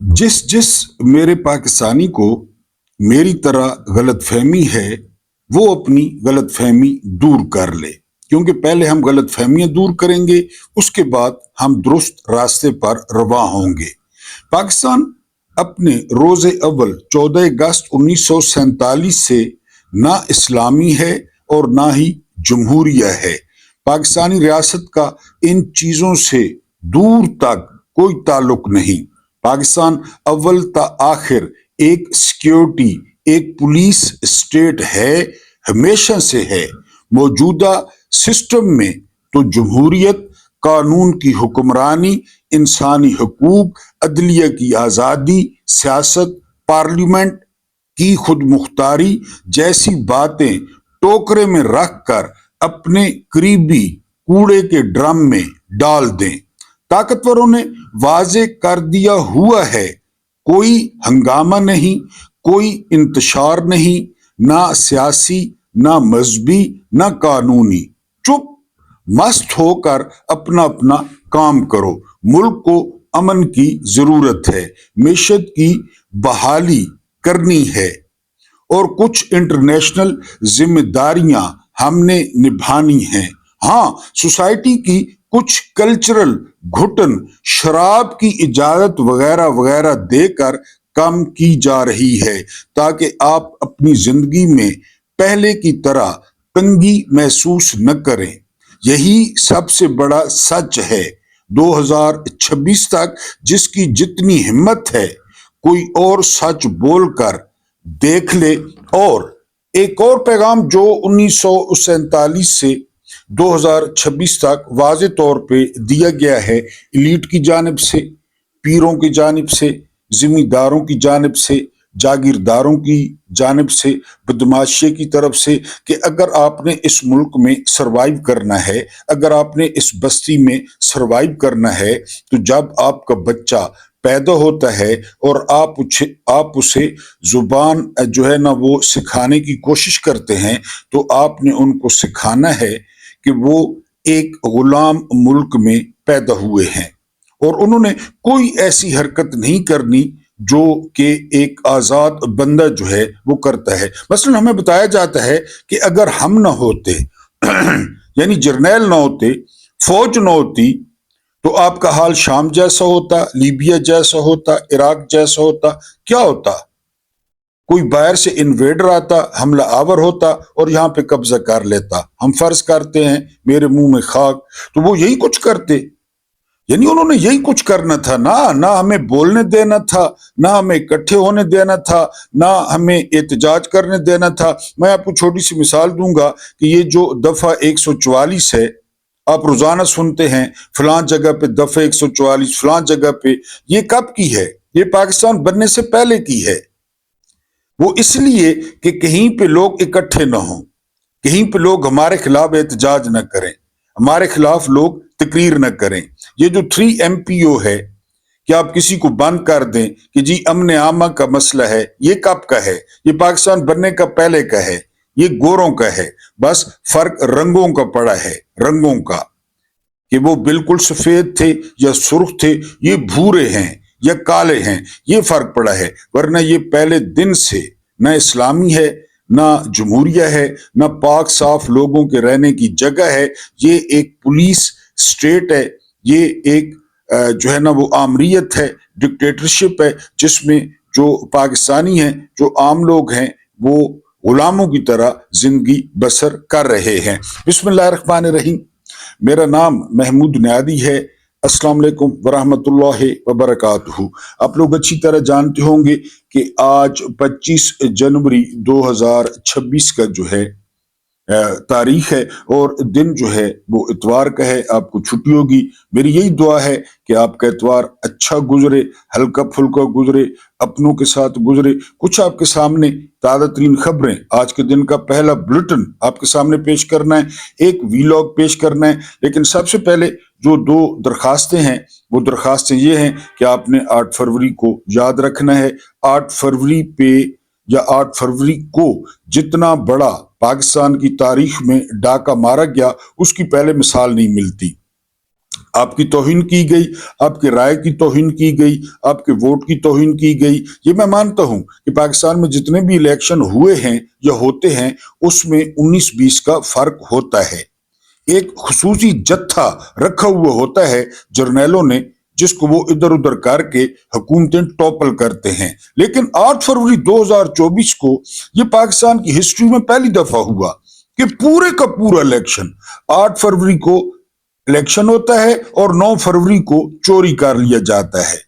जिस जिस मेरे पाकिस्तानी को मेरी तरह गलत फहमी है, वो अपनी गलत फहमी दूर कर ले। क्योंकि पहले हम गलत फहमियां दूर करेंगे, उसके बाद हम दुरुस्त रास्ते पर रवा होंगे। पाकिस्तान अपने रोजे अव्वल 14 अगस्त 1947 से ना इस्लामी है और ना ही जमहूरिया है। पाकिस्तानी रियासत का इन चीजों से दूर तक कोई ताल्लुक नहीं। पाकिस्तान अव्वल ता आखिर एक सिक्योरिटी, एक पुलिस स्टेट है, हमेशा से है। मौजूदा सिस्टम में तो जमहूरियत, कानून की हुक्मरानी, इंसानी हकूक, अदलिया की आज़ादी, सियासत, पार्लियामेंट की खुद मुख्तारी जैसी बातें टोकरे में रख कर अपने करीबी कूड़े के ड्रम में डाल दें। ताकतवरों ने वाजे कर दिया हुआ है, कोई हंगामा नहीं, कोई इंतशार नहीं, ना सियासी, ना मजहबी, ना कानूनी। चुप मस्त होकर अपना अपना काम करो। मुल्क को अमन की जरूरत है, मैशत की बहाली करनी है और कुछ इंटरनेशनल जिम्मेदारियां हमने निभानी हैं। हाँ, सोसाइटी की कुछ कल्चरल घुटन, शराब की इजाजत वगैरह वगैरह देकर कम की जा रही है, ताकि आप अपनी जिंदगी में पहले की तरह तंगी महसूस न करें। यही सबसे बड़ा सच है। 2026 तक जिसकी जितनी हिम्मत है, कोई और सच बोलकर देख ले। और एक और पैगाम जो 1947 से 2026 तक वाज़े तौर पे दिया गया है, इलीट की जानिब से, पीरों की जानिब से, जिम्मेदारों की जानिब से, जागीरदारों की जानिब से, बदमाशी की तरफ से, कि अगर आपने इस मुल्क में सरवाइव करना है, अगर आपने इस बस्ती में सरवाइव करना है, तो जब आपका बच्चा पैदा होता है और आप उसे जुबान जो है ना वो सिखाने की कोशिश करते हैं, तो आपने उनको सिखाना है कि वो एक गुलाम मुल्क में पैदा हुए हैं और उन्होंने कोई ऐसी हरकत नहीं करनी जो कि एक आजाद बंदा जो है वो करता है। मसलन हमें बताया जाता है कि अगर हम ना होते यानी जर्नैल ना होते, फौज ना होती, तो आपका हाल शाम जैसा होता, लीबिया जैसा होता, इराक जैसा होता। क्या होता? कोई बाहर से इन्वेडर आता, हमला आवर होता और यहाँ पे कब्जा कर लेता। हम फर्ज करते हैं मेरे मुंह में खाक, तो वो यही कुछ करते। यानी उन्होंने यही कुछ करना था ना, ना हमें बोलने देना था, ना हमें इकट्ठे होने देना था, ना हमें एहतजाज करने देना था। मैं आपको छोटी सी मिसाल दूंगा कि ये जो दफा 144 है, आप रोजाना सुनते हैं फलां जगह पे दफा 144, फलां जगह पे, ये कब की है? ये पाकिस्तान बनने से पहले की है। वो इसलिए कि कहीं पे लोग इकट्ठे ना हों, कहीं पे लोग हमारे खिलाफ एहतजाज न करें, हमारे खिलाफ लोग तकरीर न करें। ये जो 3 MPO है कि आप किसी को बंद कर दें कि जी अमन आमा का मसला है, ये कब का है? ये पाकिस्तान बनने का पहले का है, ये गोरों का है। बस फर्क रंगों का पड़ा है, रंगों का, कि वो बिल्कुल सफेद थे या सुर्ख थे, ये भूरे हैं या काले हैं, ये फर्क पड़ा है। वरना ये पहले दिन से ना इस्लामी है, ना जमहूरिया है, ना पाक साफ लोगों के रहने की जगह है। ये एक पुलिस स्टेट है, ये एक जो है ना वो आमरीत है, डिक्टेटरशिप है, जिसमें जो पाकिस्तानी हैं, जो आम लोग हैं, वो गुलामों की तरह जिंदगी बसर कर रहे हैं। बिस्मिल्लाहिर्रहमानिर्रहीम। मेरा नाम महमूद न्यादी है। अस्सलाम वालेकुम वरहमतुल्लाहि वबरकातुहू। आप लोग अच्छी तरह जानते होंगे कि आज 25 जनवरी 2026 का जो है तारीख है और दिन जो है वो इतवार का है। आपको छुट्टी होगी। मेरी यही दुआ है कि आपका इतवार अच्छा गुजरे, हल्का फुल्का गुजरे, अपनों के साथ गुजरे। कुछ आपके सामने ताज़ा तरीन खबरें, आज के दिन का पहला बुलेटिन आपके सामने पेश करना है, एक वीलॉग पेश करना है। लेकिन सबसे पहले जो 2 दरखास्तें हैं, वो दरखास्तें ये हैं कि आपने 8 फरवरी को याद रखना है। 8 फरवरी पे या 8 फरवरी को जितना बड़ा पाकिस्तान की तारीख में डाका मारा गया, उसकी पहले मिसाल नहीं मिलती। आपकी तौहीन की गई, आपके राय की तौहीन की गई, आपके वोट की तौहीन की गई। ये मैं मानता हूं कि पाकिस्तान में जितने भी इलेक्शन हुए हैं या होते हैं उसमें 19-20 का फर्क होता है। एक खुसूसी जत्था रखा हुआ होता है जर्नैलों ने, जिसको वो इधर उधर करके हुकूमतें टॉपल करते हैं। लेकिन 8 फरवरी 2024 को ये पाकिस्तान की हिस्ट्री में पहली दफा हुआ कि पूरे का पूरा इलेक्शन 8 फरवरी को इलेक्शन होता है और 9 फरवरी को चोरी कर लिया जाता है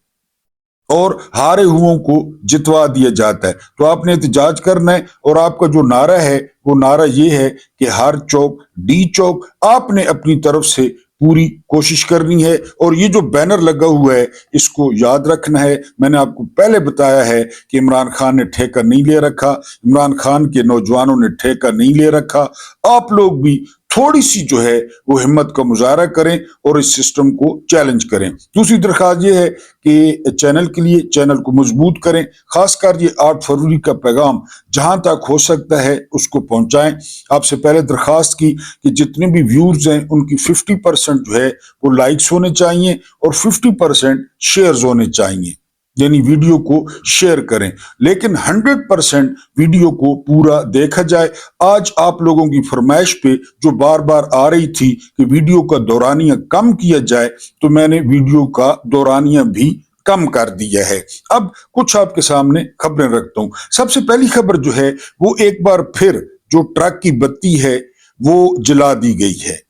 और हारे हुओं को जितवा दिया जाता है। तो आपने एहतजाज करना है और आपका जो नारा है वो नारा ये है कि हर चौक डी चौक, आपने अपनी तरफ से पूरी कोशिश करनी है। और ये जो बैनर लगा हुआ है इसको याद रखना है। मैंने आपको पहले बताया है कि इमरान खान ने ठेका नहीं ले रखा, इमरान खान के नौजवानों ने ठेका नहीं ले रखा। आप लोग भी थोड़ी सी जो है वो हिम्मत का मुजाहरा करें और इस सिस्टम को चैलेंज करें। दूसरी दरख्वास्त ये है कि चैनल के लिए चैनल को मजबूत करें, खासकर ये 8 फरवरी का पैगाम जहां तक हो सकता है उसको पहुंचाएं। आपसे पहले दरख्वास्त की कि जितने भी व्यूज हैं उनकी 50% जो है वो लाइक्स होने चाहिए और 50% शेयर्स होने चाहिए, यानी वीडियो को शेयर करें, लेकिन 100% वीडियो को पूरा देखा जाए। आज आप लोगों की फरमाइश पे जो बार बार आ रही थी कि वीडियो का दौरानिया कम किया जाए, तो मैंने वीडियो का दौरानिया भी कम कर दिया है। अब कुछ आपके सामने खबरें रखता हूं। सबसे पहली खबर जो है वो एक बार फिर जो ट्रक की बत्ती है वो जला दी गई है।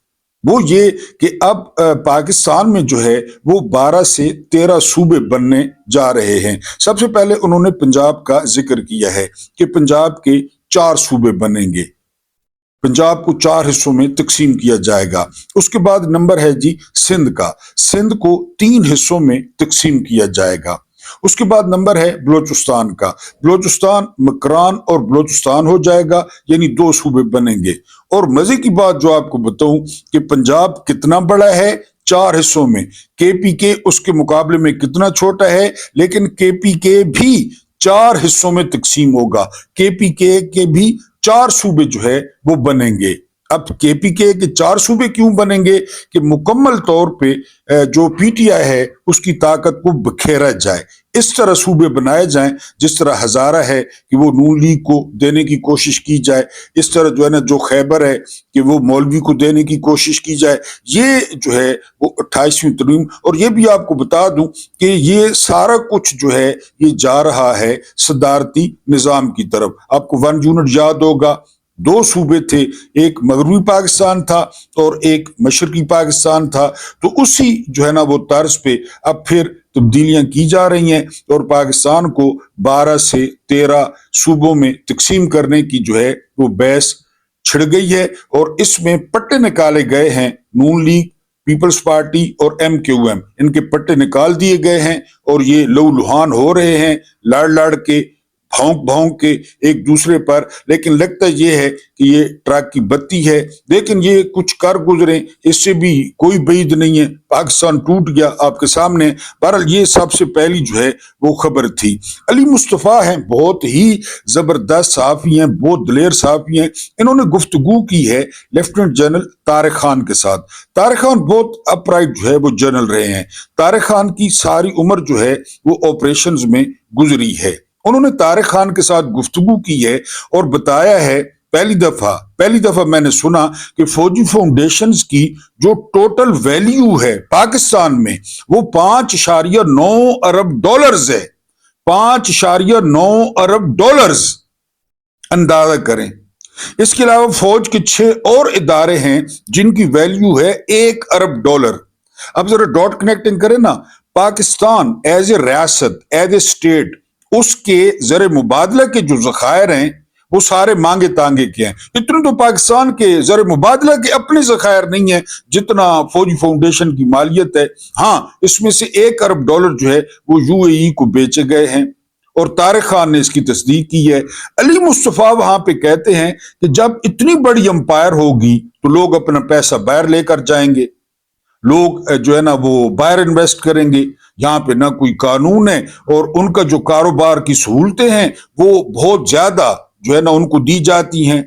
वो ये कि अब पाकिस्तान में जो है वो 12 से 13 सूबे बनने जा रहे हैं। सबसे पहले उन्होंने पंजाब का जिक्र किया है कि पंजाब के 4 सूबे बनेंगे, पंजाब को 4 हिस्सों में तकसीम किया जाएगा। उसके बाद नंबर है जी सिंध का, सिंध को 3 हिस्सों में तकसीम किया जाएगा। उसके बाद नंबर है बलोचिस्तान का, बलोचिस्तान मकरान और बलोचिस्तान हो जाएगा, यानी 2 सूबे बनेंगे। और मजे की बात जो आपको बताऊं कि पंजाब कितना बड़ा है 4 हिस्सों में, केपीके उसके मुकाबले में कितना छोटा है, लेकिन केपीके भी 4 हिस्सों में तकसीम होगा। केपीके के भी 4 सूबे जो है वो बनेंगे। अब केपीके के 4 सूबे क्यों बनेंगे कि मुकम्मल तौर पे जो पीटीआई है उसकी ताकत को बखेरा जाए, इस तरह सूबे बनाए जाएं जिस तरह हजारा है कि वो नून लीग को देने की कोशिश की जाए, इस तरह जो है ना जो खैबर है कि वो मौलवी को देने की कोशिश की जाए। ये जो है वो 28वीं तरमीम, और ये भी आपको बता दूं कि ये सारा कुछ जो है ये जा रहा है सदारती निजाम की तरफ। आपको 1 यूनिट याद होगा, 2 सूबे थे, एक मगरबी पाकिस्तान था और एक मशरकी पाकिस्तान था। तो उसी जो है ना वो तर्ज पे अब फिर तब्दीलियां की जा रही हैं और पाकिस्तान को 12 से 13 सूबों में तकसीम करने की जो है वो बहस छिड़ गई है। और इसमें पट्टे निकाले गए हैं, नून लीग, पीपल्स पार्टी और MQM, इनके पट्टे निकाल दिए गए हैं और ये लहूलुहान हो रहे हैं लड़ लड़ के, भौंक भौंक के एक दूसरे पर। लेकिन लगता ये है कि ये ट्रक की बत्ती है, लेकिन ये कुछ कर गुजरे, इससे भी कोई बैद नहीं है। पाकिस्तान टूट गया आपके सामने। बहरहाल ये सबसे पहली जो है वो खबर थी। अली मुस्तफ़ा हैं, बहुत ही जबरदस्त सहाफी हैं, बहुत दलेर सहाफी हैं। इन्होंने गुफ्तगू की है लेफ्टिनेंट जनरल तारिक खान के साथ। तारिक खान बहुत अपराइट जो है वो जनरल रहे हैं। तारिक खान की सारी उम्र जो है वो ऑपरेशंस में गुजरी है। उन्होंने तारिक खान के साथ गुफ्तगू की है और बताया है, पहली दफा मैंने सुना कि फौजी फाउंडेशंस की जो टोटल वैल्यू है पाकिस्तान में वो 5.9 अरब डॉलर्स है। 5.9 अरब डॉलर्स, अंदाजा करें। इसके अलावा फौज के 6 और इदारे हैं जिनकी वैल्यू है 1 अरब डॉलर। अब जरा डॉट कनेक्टिंग करें ना, पाकिस्तान एज ए रियासत, एज ए स्टेट, उसके जर मुबादला के जो जखायर हैं वो सारे मांगे तांगे के हैं। इतने तो पाकिस्तान के जर मुबादला के अपने जखायर नहीं है जितना फौजी फाउंडेशन की मालियत है। हाँ, इसमें से 1 अरब डॉलर जो है वो UAE को बेचे गए हैं और तारिक खान ने इसकी तस्दीक की है। अली मुस्तफ़ा वहां पे कहते हैं कि जब इतनी बड़ी अंपायर होगी तो लोग अपना पैसा बाहर लेकर जाएंगे, लोग जो है ना वो बाहर इन्वेस्ट करेंगे। यहाँ पे ना कोई कानून है और उनका जो कारोबार की सहूलतें हैं वो बहुत ज्यादा जो है ना उनको दी जाती हैं।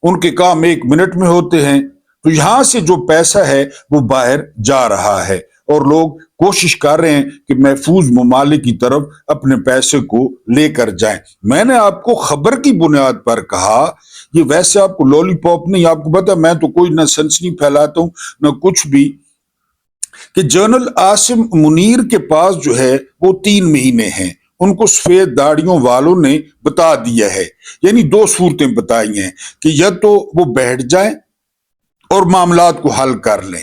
उनके काम 1 मिनट में होते हैं। تو یہاں سے جو پیسہ ہے وہ باہر جا رہا ہے اور لوگ کوشش کر رہے ہیں کہ محفوظ ممالک کی طرف اپنے پیسے کو لے کر جائیں۔ میں نے آپ کو خبر کی بنیاد پر کہا، یہ ویسے آپ کو لولی پاپ نہیں، آپ کو پتا میں تو کوئی نہ سنسنی پھیلاتا ہوں نہ کچھ بھی، کہ جنرل عاصم منیر کے پاس جو ہے وہ 3 مہینے ہیں، ان کو سفید داڑیوں والوں نے بتا دیا ہے، یعنی 2 صورتیں بتائی ہیں کہ یا تو وہ بیٹھ جائیں اور معاملات کو حل کر لیں۔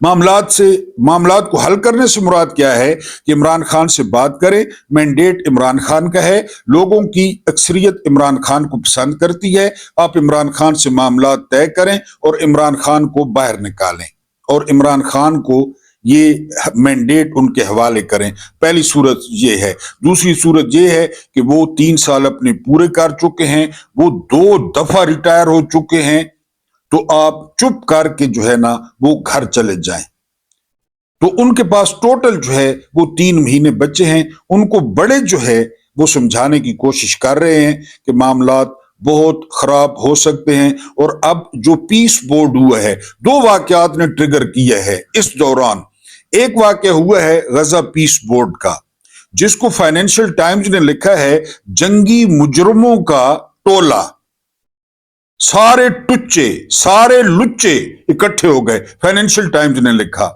معاملات کو حل کرنے سے مراد کیا ہے کہ عمران خان سے بات کریں، مینڈیٹ عمران خان کا ہے، لوگوں کی اکثریت عمران خان کو پسند کرتی ہے، آپ عمران خان سے معاملات طے کریں اور عمران خان کو باہر نکالیں اور عمران خان کو یہ مینڈیٹ ان کے حوالے کریں۔ پہلی صورت یہ ہے۔ دوسری صورت یہ ہے کہ وہ 3 سال اپنے پورے کر چکے ہیں، وہ 2 دفعہ ریٹائر ہو چکے ہیں، تو آپ چپ کر کے جو ہے نا وہ گھر چلے جائیں۔ تو ان کے پاس ٹوٹل جو ہے وہ 3 مہینے بچے ہیں، ان کو بڑے جو ہے وہ سمجھانے کی کوشش کر رہے ہیں کہ معاملات بہت خراب ہو سکتے ہیں۔ اور اب جو پیس بورڈ ہوا ہے، 2 واقعات نے ٹریگر کیا ہے اس دوران۔ ایک واقعہ ہوا ہے غزہ پیس بورڈ کا، جس کو فائنینشل ٹائمز نے لکھا ہے جنگی مجرموں کا ٹولہ، سارے ٹچے سارے لچے اکٹھے ہو گئے، فائنینشل ٹائمز نے لکھا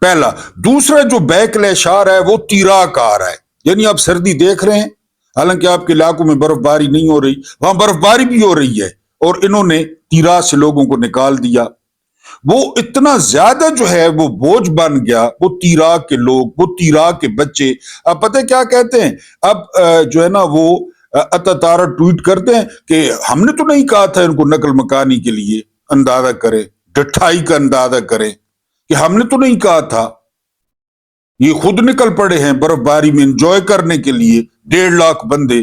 پہلا۔ دوسرا جو بیک لیش آ رہا ہے وہ تیراک آ رہا ہے، یعنی آپ سردی دیکھ رہے ہیں، حالانکہ آپ کے علاقوں میں برف باری نہیں ہو رہی، وہاں برف باری بھی ہو رہی ہے، اور انہوں نے تیراک سے لوگوں کو نکال دیا۔ وہ اتنا زیادہ جو ہے وہ بوجھ بن گیا، وہ تیراک کے لوگ، وہ تیراک کے بچے، اب پتہ کیا کہتے ہیں، اب جو ہے نا وہ اتتارا ٹویٹ کرتے ہیں کہ ہم نے تو نہیں کہا تھا ان کو نقل مکانی کے لیے، اندازہ کریں، ڈٹھائی کا اندازہ کریں کہ ہم نے تو نہیں کہا تھا، یہ خود نکل پڑے ہیں برف باری میں انجوائے کرنے کے لیے 1.5 لاکھ بندے۔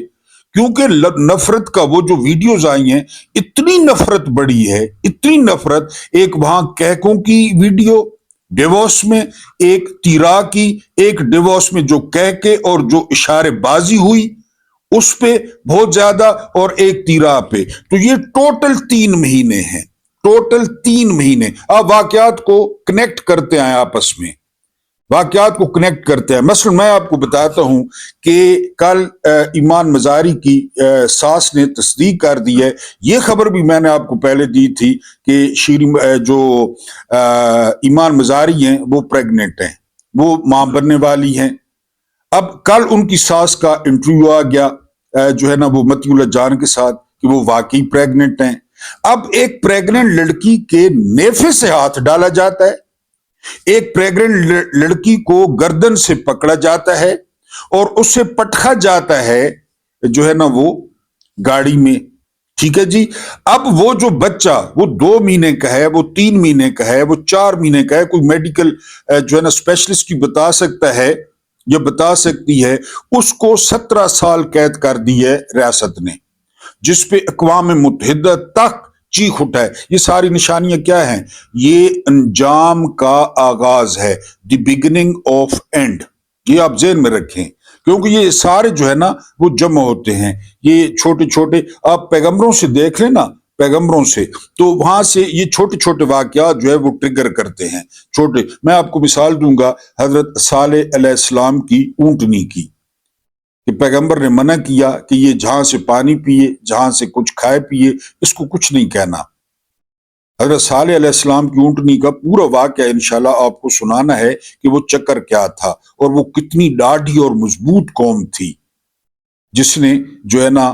کیونکہ نفرت کا وہ جو ویڈیوز آئی ہیں، اتنی نفرت بڑی ہے، اتنی نفرت، ایک وہاں کہکوں کی ویڈیو ڈیووس میں، ایک تیرا کی، ایک ڈیووس میں جو کہکے اور جو اشارے بازی ہوئی اس پہ بہت زیادہ، اور ایک تیرا پہ، تو یہ ٹوٹل 3 مہینے ہیں، ٹوٹل 3 مہینے۔ آپ واقعات کو کنیکٹ کرتے ہیں، آپس میں واقعات کو کنیکٹ کرتے ہیں۔ مثلا میں آپ کو بتاتا ہوں کہ کل ایمان مزاری کی ساس نے تصدیق کر دی ہے، یہ خبر بھی میں نے آپ کو پہلے دی تھی کہ جو ایمان مزاری ہیں وہ پریگننٹ ہیں، وہ ماں بننے والی ہیں۔ اب کل ان کی ساس کا انٹرویو آ گیا جو ہے نا وہ متی اللہ جان کے ساتھ، کہ وہ واقعی پریگننٹ ہیں۔ اب ایک پریگننٹ لڑکی کے نیفے سے ہاتھ ڈالا جاتا ہے، ایک پریگننٹ لڑکی کو گردن سے پکڑا جاتا ہے اور اسے پٹخا جاتا ہے جو ہے نا وہ گاڑی میں، ٹھیک ہے جی۔ اب وہ جو بچہ وہ 2 مہینے کا ہے، وہ 3 مہینے کا ہے، وہ 4 مہینے کا ہے، کوئی میڈیکل جو ہے نا اسپیشلسٹ کی بتا سکتا ہے یا بتا سکتی ہے، اس کو 17 سال قید کر دی ہے ریاست نے، جس پہ اقوام متحدہ تک چیخ اٹھا ہے۔ یہ ساری نشانیاں کیا ہیں؟ یہ انجام کا آغاز ہے، دی بگننگ آف اینڈ، یہ آپ ذہن میں رکھیں، کیونکہ یہ سارے جو ہے نا وہ جمع ہوتے ہیں، یہ چھوٹے چھوٹے، آپ پیغمبروں سے دیکھ لیں نا، پیغمبروں سے، تو وہاں سے یہ چھوٹے چھوٹے واقعات جو ہے وہ ٹریگر کرتے ہیں، چھوٹے۔ میں آپ کو مثال دوں گا حضرت صالح علیہ السلام کی اونٹنی کی، کہ پیغمبر نے منع کیا کہ یہ جہاں سے پانی پیے، جہاں سے کچھ کھائے پیے، اس کو کچھ نہیں کہنا۔ حضرت صالح علیہ السلام کی اونٹنی کا پورا واقعہ انشاءاللہ آپ کو سنانا ہے کہ وہ چکر کیا تھا، اور وہ کتنی ڈاڑھی اور مضبوط قوم تھی جس نے جو ہے نا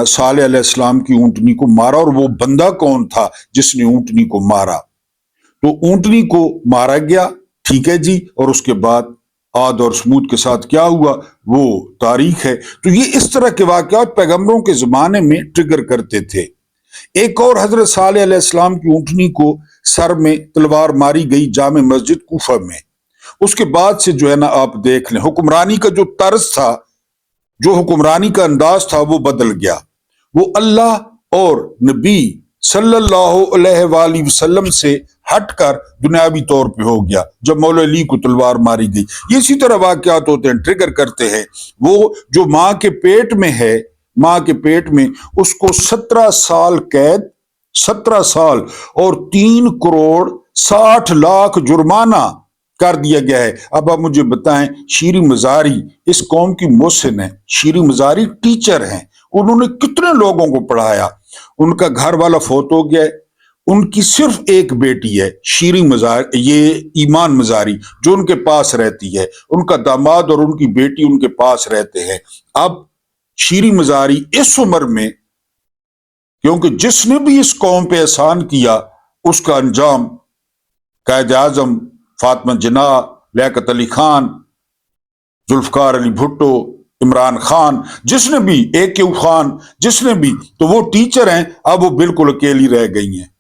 صالح علیہ السلام کی اونٹنی کو مارا، اور وہ بندہ کون تھا جس نے اونٹنی کو مارا؟ تو اونٹنی کو مارا گیا، ٹھیک ہے جی، اور اس کے بعد عاد اور سمود کے ساتھ کیا ہوا وہ تاریخ ہے۔ تو یہ اس طرح کے واقعات پیغمبروں کے زمانے میں ٹریگر کرتے تھے۔ ایک اور حضرت صالح علیہ السلام کی اونٹنی کو سر میں تلوار ماری گئی جامع مسجد کوفہ میں، اس کے بعد سے جو ہے نا آپ دیکھ لیں حکمرانی کا جو طرز تھا، جو حکمرانی کا انداز تھا وہ بدل گیا، وہ اللہ اور نبی صلی اللہ علیہ وآلہ وسلم سے ہٹ کر دنیاوی طور پہ ہو گیا جب مولا علی کو تلوار ماری گئی۔ یہ اسی طرح واقعات ہوتے ہیں، ٹریگر کرتے ہیں۔ وہ جو ماں کے پیٹ میں ہے، ماں کے پیٹ میں، اس کو 17 سال قید 17 साल और 3 करोड़ 60 लाख जुर्माना कर दिया गया है। अब आप मुझे बताएं, शीरी मजारी इस कौम की मोहसिन है, शीरी मजारी टीचर हैं, उन्होंने कितने लोगों को पढ़ाया, उनका घर वाला फौत हो गया है, उनकी सिर्फ एक बेटी है शीरी मजारी, ये ईमान मजारी जो उनके पास रहती है, उनका दामाद और उनकी बेटी उनके पास रहते हैं। अब शीरी मजारी इस उम्र में, क्योंकि जिसने भी इस कौम पे एहसान किया उसका अंजाम कायद आजम, फातिमा जिन्नाह, लियाकत अली खान, जुल्फकार अली भुट्टो, इमरान खान, जिसने भी ए.के. खान, जिसने भी, तो वो टीचर हैं, अब वो बिल्कुल अकेली रह गई हैं।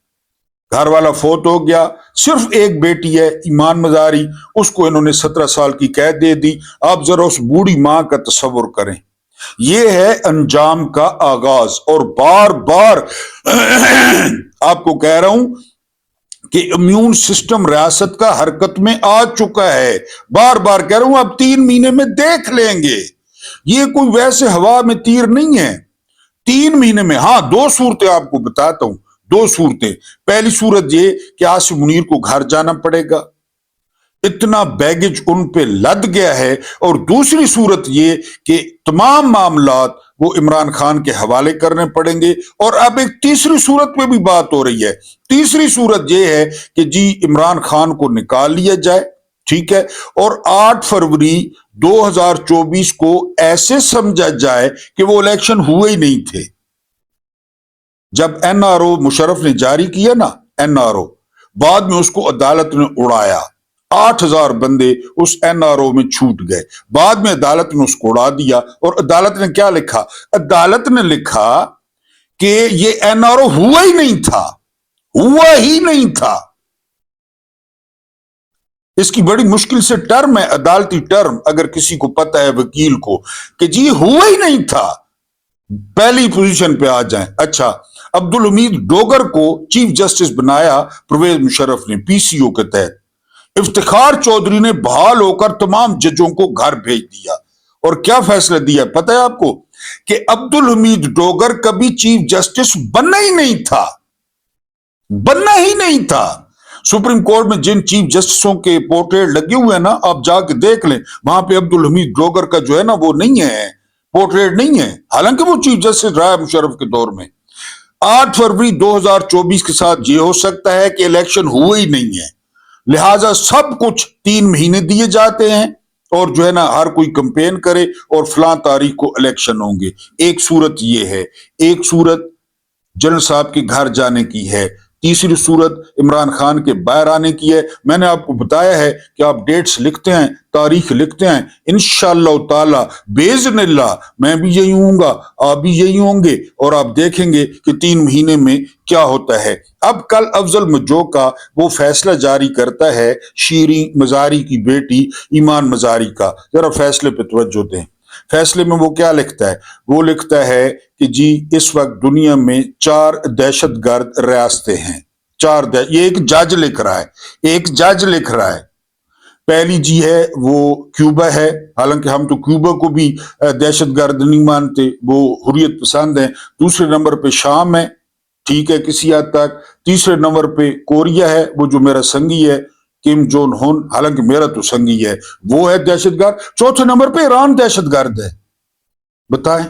घर वाला फौत हो गया, सिर्फ एक बेटी है ईमान मजारी, उसको इन्होंने 17 साल की कैद दे दी। आप जरा उस बूढ़ी मां का तस्वुर करें। ये है अंजाम का आगाज। और बार बार आपको कह रहा हूं कि इम्यून सिस्टम रियासत का हरकत में आ चुका है। बार बार कह रहा हूं, अब 3 महीने में देख लेंगे। ये कोई वैसे हवा में तीर नहीं है। 3 महीने में, हाँ, 2 सूरतें आपको बताता हूं, 2 सूरतें। पहली सूरत ये कि आसिफ मुनीर को घर जाना पड़ेगा, इतना बैगेज उन पे लद गया है। और दूसरी सूरत ये कि तमाम मामलात वो इमरान खान के हवाले करने पड़ेंगे। और अब एक तीसरी सूरत में भी बात हो रही है। तीसरी सूरत ये है कि जी इमरान खान को निकाल लिया जाए, ठीक है, और 8 फरवरी 2024 को ऐसे समझा जाए कि वो इलेक्शन हुए ही नहीं थे। जब एनआरओ मुशर्रफ ने जारी किया ना, एनआरओ, बाद में उसको अदालत ने उड़ाया। 8000 बंदे उस एनआरओ में छूट गए, बाद में अदालत ने उसको उड़ा दिया। और अदालत ने क्या लिखा? अदालत ने लिखा कि ये एनआरओ हुआ ही नहीं था, हुआ ही नहीं था। इसकी बड़ी मुश्किल से टर्म है, अदालती टर्म, अगर किसी को पता है वकील को, कि जी हुआ ही नहीं था, पहली पोजीशन पे आ जाएं। अच्छा, अब्दुल हमीद डोगर को चीफ जस्टिस बनाया परवेज मुशर्रफ ने पीसीओ के तहत। इफ्तिखार चौधरी ने बहाल होकर तमाम जजों को घर भेज दिया। और क्या फैसला दिया पता है आपको? कि अब्दुल हमीद डोगर कभी चीफ जस्टिस बनना ही नहीं था, बनना ही नहीं था। सुप्रीम कोर्ट में जिन चीफ जस्टिसों के पोर्ट्रेट लगे हुए हैं ना, आप जाके देख लें, वहां पे अब्दुल हमीद डोगर का जो है ना वो नहीं है, पोर्ट्रेट नहीं है, हालांकि वो चीफ जस्टिस रहा है मुशर्रफ के दौर में। 8 फरवरी 2024 के साथ ये हो सकता है कि इलेक्शन हुए ही नहीं है, लिहाजा सब कुछ 3 महीने दिए जाते हैं और जो है ना हर कोई कंपेन करे और फलां तारीख को इलेक्शन होंगे। एक सूरत ये है, एक सूरत जनरल साहब के घर जाने की है, तीसरी सूरत इमरान खान के बाहर आने की है। मैंने आपको बताया है कि आप डेट्स लिखते हैं, तारीख लिखते हैं, इंशाअल्लाह ताला बेइज़्निल्लाह मैं भी यही हूँगा, आप भी यही होंगे, और आप देखेंगे कि 3 महीने में क्या होता है। अब कल अफजल मज्जो का वो फैसला जारी करता है शीरी मजारी की बेटी ईमान मजारी का। जरा फैसले पे तवज्जो दें। फैसले में वो क्या लिखता है? वो लिखता है कि जी इस वक्त दुनिया में 4 दहशतगर्द रियासतें हैं। ये एक जज लिख रहा है, एक जज लिख रहा है। पहली जी है वो क्यूबा है, हालांकि हम तो क्यूबा को भी दहशतगर्द नहीं मानते, वो हुर्रियत पसंद है। दूसरे नंबर पे शाम है, ठीक है किसी हद तक। तीसरे नंबर पे कोरिया है, वो जो मेरा संगी है किम जोन हुन, हालांकि मेरा तो संगी है, वो है दहशतगर्द। चौथे नंबर पे ईरान दहशतगर्द है। बताएं,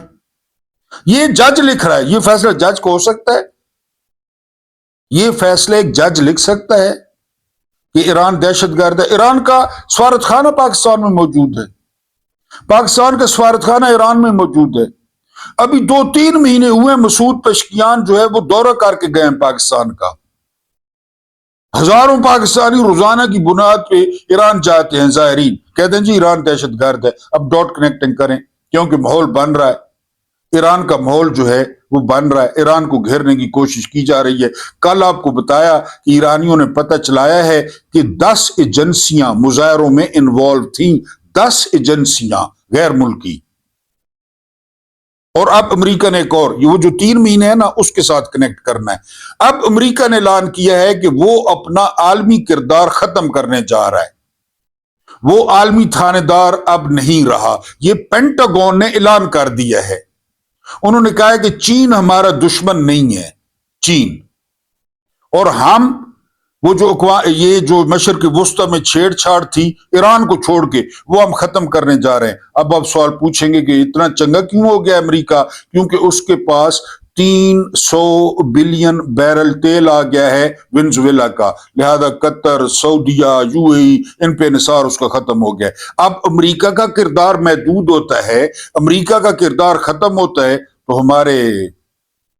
ये जज लिख रहा है। ये फैसला जज को हो सकता है? ये फैसला एक जज लिख सकता है कि ईरान दहशतगर्द है? ईरान का सफारतखाना पाकिस्तान में मौजूद है, पाकिस्तान का सफारतखाना ईरान में मौजूद है। अभी 2-3 महीने हुए मसूद पेशकियान जो है वो दौरा करके गए हैं पाकिस्तान का। हजारों पाकिस्तानी रोजाना की बुनियाद पे ईरान जाते हैं, ज़ायरीन कहते हैं जी ईरान दहशतगर्द है। अब डॉट कनेक्टिंग करें, क्योंकि माहौल बन रहा है, ईरान का माहौल जो है वो बन रहा है, ईरान को घेरने की कोशिश की जा रही है। कल आपको बताया कि ईरानियों ने पता चलाया है कि 10 एजेंसियां मुजाहरों में इन्वॉल्व थी, 10 एजेंसियां गैर मुल्की। और अब अमेरिका ने एक और, ये वो जो 3 महीने है ना उसके साथ कनेक्ट करना है। अब अमेरिका ने ऐलान किया है कि वो अपना आलमी किरदार खत्म करने जा रहा है, वो आलमी थानेदार अब नहीं रहा। ये पेंटागन ने ऐलान कर दिया है। उन्होंने कहा है कि चीन हमारा दुश्मन नहीं है, चीन اور ہم وہ جو یہ جو مشرق وسطی میں چھیڑ چھاڑ تھی ایران کو چھوڑ کے، وہ ہم ختم کرنے جا رہے ہیں۔ اب آپ سوال پوچھیں گے کہ اتنا چنگا کیوں ہو گیا امریکہ؟ کیونکہ اس کے پاس 300 بلین بیرل تیل آ گیا ہے وینزویلا کا، لہذا قطر، سعودیہ، یو اے ای، ان پہ انحصار اس کا ختم ہو گیا ہے۔ اب امریکہ کا کردار محدود ہوتا ہے، امریکہ کا کردار ختم ہوتا ہے، تو ہمارے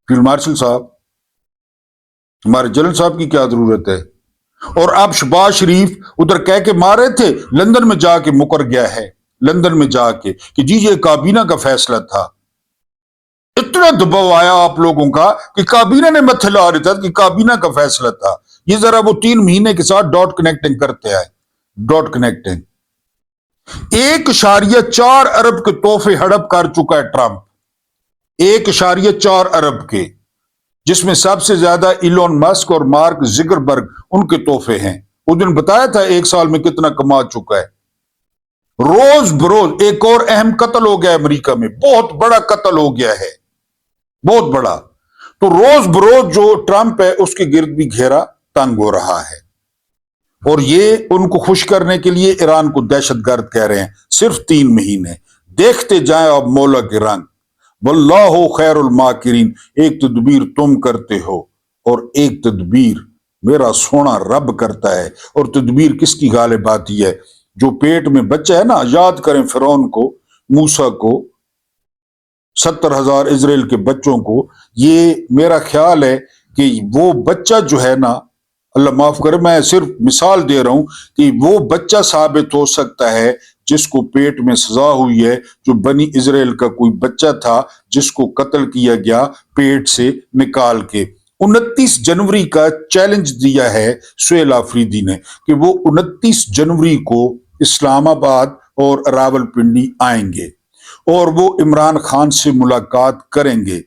فیلڈ مارشل صاحب، ہمارے جنرل صاحب کی کیا ضرورت ہے؟ اور اب شہباز شریف ادھر کہہ کے مارے تھے، لندن میں جا کے مکر گیا ہے، لندن میں جا کے کہ جی یہ کابینہ کا فیصلہ تھا۔ اتنا دباؤ آیا آپ لوگوں کا کہ کابینہ نے متھے لا رہا تھا کہ کابینہ کا فیصلہ تھا۔ یہ ذرا وہ 3 مہینے کے ساتھ ڈاٹ کنیکٹنگ کرتے آئے، ڈاٹ کنیکٹنگ۔ 1.4 ارب کے تحفے ہڑپ کر چکا ہے ٹرمپ، 1.4 ارب کے، جس میں سب سے زیادہ ایلون مسک اور مارک زکربرگ ان کے تحفے ہیں۔ اس دن بتایا تھا 1 سال میں کتنا کما چکا ہے۔ روز بروز ایک اور اہم قتل ہو گیا ہے امریکہ میں، بہت بڑا قتل ہو گیا ہے، بہت بڑا۔ تو روز بروز جو ٹرمپ ہے اس کے گرد بھی گھیرا تنگ ہو رہا ہے، اور یہ ان کو خوش کرنے کے لیے ایران کو دہشت گرد کہہ رہے ہیں۔ صرف 3 مہینے دیکھتے جائیں اب مولا کے رنگ، واللہ خیر الماکرین۔ ایک تدبیر تم کرتے ہو اور ایک تدبیر میرا سونا رب کرتا ہے۔ اور تدبیر کس کی غالب آتی ہے؟ جو پیٹ میں بچہ ہے نا، یاد کریں فرعون کو، موسیٰ کو، 70,000 اسرائیل کے بچوں کو۔ یہ میرا خیال ہے کہ وہ بچہ جو ہے نا، اللہ معاف کرے میں صرف مثال دے رہا ہوں، کہ وہ بچہ ثابت ہو سکتا ہے جس کو پیٹ میں سزا ہوئی ہے، جو بنی اسرائیل کا کوئی بچہ تھا جس کو قتل کیا گیا پیٹ سے نکال کے۔ 29 جنوری کا چیلنج دیا ہے سہیل آفریدی نے کہ وہ 29 جنوری کو اسلام آباد اور راولپنڈی آئیں گے اور وہ عمران خان سے ملاقات کریں گے۔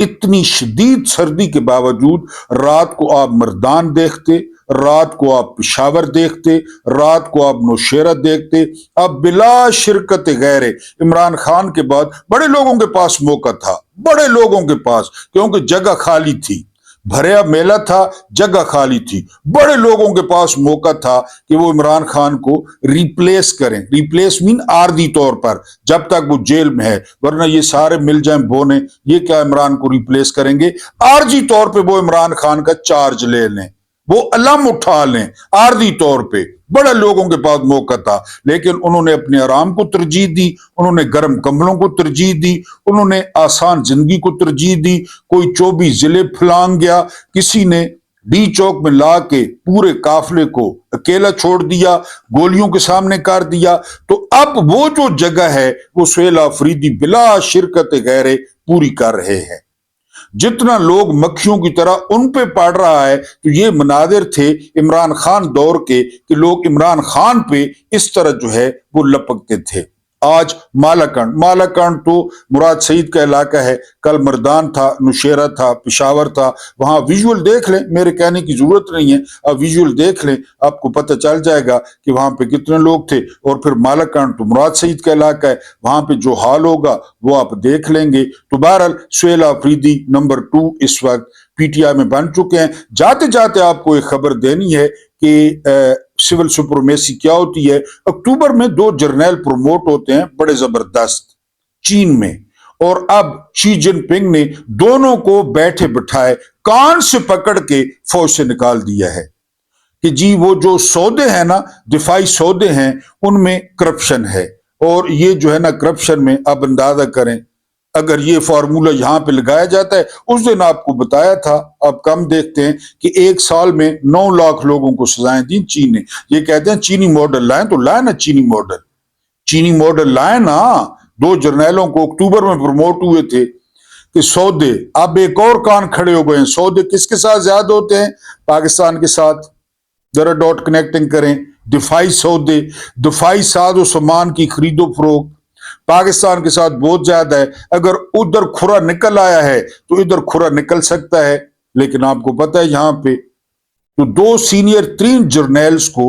اتنی شدید سردی کے باوجود رات کو آپ مردان دیکھتے، رات کو آپ پشاور دیکھتے، رات کو آپ نوشہرہ دیکھتے۔ اب بلا شرکت غیر عمران خان کے بعد بڑے لوگوں کے پاس موقع تھا، بڑے لوگوں کے پاس، کیونکہ جگہ خالی تھی، بھریا میلہ تھا، جگہ خالی تھی، بڑے لوگوں کے پاس موقع تھا کہ وہ عمران خان کو ریپلیس کریں۔ ریپلیس مین عارضی طور پر، جب تک وہ جیل میں ہے، ورنہ یہ سارے مل جائیں بونے، یہ کیا عمران کو ریپلیس کریں گے؟ عارضی طور پہ وہ عمران خان کا چارج لے لیں، وہ علم اٹھا لیں عارضی طور پہ۔ بڑے لوگوں کے پاس موقع تھا، لیکن انہوں نے اپنے آرام کو ترجیح دی، انہوں نے گرم کمبلوں کو ترجیح دی، انہوں نے آسان زندگی کو ترجیح دی۔ کوئی 24 ضلع پھلانگ گیا، کسی نے ڈی چوک میں لا کے پورے قافلے کو اکیلا چھوڑ دیا، گولیوں کے سامنے کر دیا۔ تو اب وہ جو جگہ ہے وہ سہیل آفریدی بلا شرکت غیر پوری کر رہے ہیں۔ جتنا لوگ مکھیوں کی طرح ان پہ پڑ رہا ہے، تو یہ مناظر تھے عمران خان دور کے کہ لوگ عمران خان پہ اس طرح جو ہے وہ لپکتے تھے۔ آج مالاکنڈ تو مراد سعید کا علاقہ ہے، کل مردان تھا، نوشہرہ تھا، پشاور تھا۔ وہاں ویژول دیکھ لیں، میرے کہنے کی ضرورت نہیں ہے، اب ویژول دیکھ لیں، آپ کو پتہ چل جائے گا کہ وہاں پہ کتنے لوگ تھے۔ اور پھر مالاکنڈ تو مراد سعید کا علاقہ ہے، وہاں پہ جو حال ہوگا وہ آپ دیکھ لیں گے۔ تو بہرحال سہیل آفریدی نمبر 2 اس وقت پی ٹی آئی میں بن چکے ہیں۔ جاتے جاتے آپ کو ایک خبر دینی ہے کہ سول سپرمیسی کیا ہوتی ہے۔ اکتوبر میں 2 جرنیل پروموٹ ہوتے ہیں بڑے زبردست چین میں، اور اب شی جن پنگ نے دونوں کو بیٹھے بٹھائے کان سے پکڑ کے فوج سے نکال دیا ہے کہ جی وہ جو سودے ہیں نا، دفاعی سودے ہیں، ان میں کرپشن ہے۔ اور یہ جو ہے نا کرپشن میں آپ اندازہ کریں، اگر یہ فارمولہ یہاں پہ لگایا جاتا ہے، اس دن آپ کو بتایا تھا، آپ کم دیکھتے ہیں کہ 1 سال میں 9 لاکھ لوگوں کو سزائیں دیں چین نے۔ یہ کہتے ہیں چینی ماڈل لائیں، تو لائیں نا چینی ماڈل لائیں نا۔ 2 جرنیلوں کو اکتوبر میں پروموٹ ہوئے تھے کہ سودے، اب ایک اور کان کھڑے ہو گئے ہیں۔ سودے کس کے ساتھ زیادہ ہوتے ہیں؟ پاکستان کے ساتھ۔ ذرا ڈاٹ کنیکٹنگ کریں، دفاعی سودے، دفاعی ساز و سامان کی خرید و فروخت پاکستان کے ساتھ بہت زیادہ ہے۔ اگر ادھر کھرا نکل آیا ہے تو ادھر کھرا نکل سکتا ہے، لیکن آپ کو پتہ ہے یہاں پہ تو 2 سینئر 3 جرنیلز کو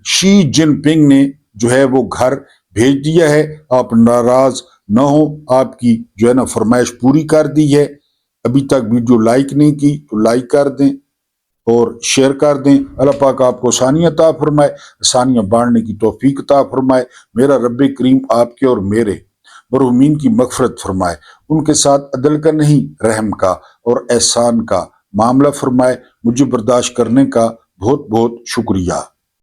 شی جن پنگ نے جو ہے وہ گھر بھیج دیا ہے۔ آپ ناراض نہ ہو، آپ کی جو ہے نا فرمائش پوری کر دی ہے۔ ابھی تک ویڈیو لائک نہیں کی تو لائک کر دیں، اور शेयर कर दें। अल्लाह पाक आपको आसानियाँ अता फरमाए, आसानियाँ बांटने की तौफीक अता फरमाए। मेरा रब करीम आपके और मेरे मरहूमीन की मगफरत फरमाए, उनके साथ अदल का नहीं रहम का और एहसान का मामला फरमाए। मुझे बर्दाश्त करने का बहुत बहुत शुक्रिया।